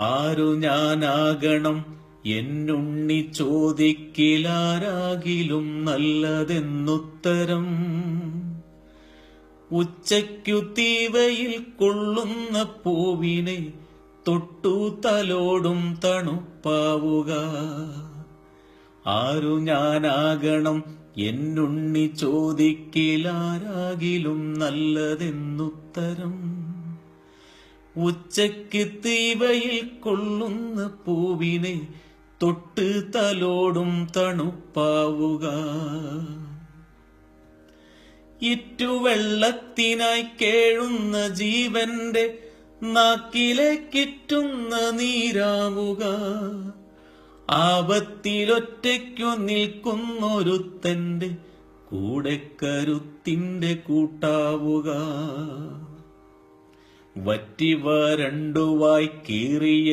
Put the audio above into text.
ആരു ഞാനാകണം എന്നുണ്ണി ചോദിക്കിലാരാകിലും നല്ലതെന്നുത്തരം. ഉച്ചയ്ക്കു തീവയിൽ കൊള്ളുന്ന പൂവിനെ തൊട്ടു തലോടും തണുപ്പാവുക. ആരു ഞാനാകണം എന്നുണ്ണി ചോദിക്കിലാരാകിലും നല്ലതെന്നുത്തരം. ഉച്ചയ്ക്ക് തീവയിൽ കൊള്ളുന്ന പൂവിനെ തൊട്ട് തലോടും തണുപ്പാവുക. ഇറ്റുവെള്ളത്തിനായി കേഴുന്ന ജീവന്റെ നാക്കിലേക്കിറ്റുന്ന നീരാവുക. ആപത്തിലൊറ്റയ്ക്കു നിൽക്കുന്നൊരുത്തന്റെ കൂടെ കരുത്തിന്റെ കൂട്ടാവുക. വറ്റി വരണ്ടുവായി കീറിയ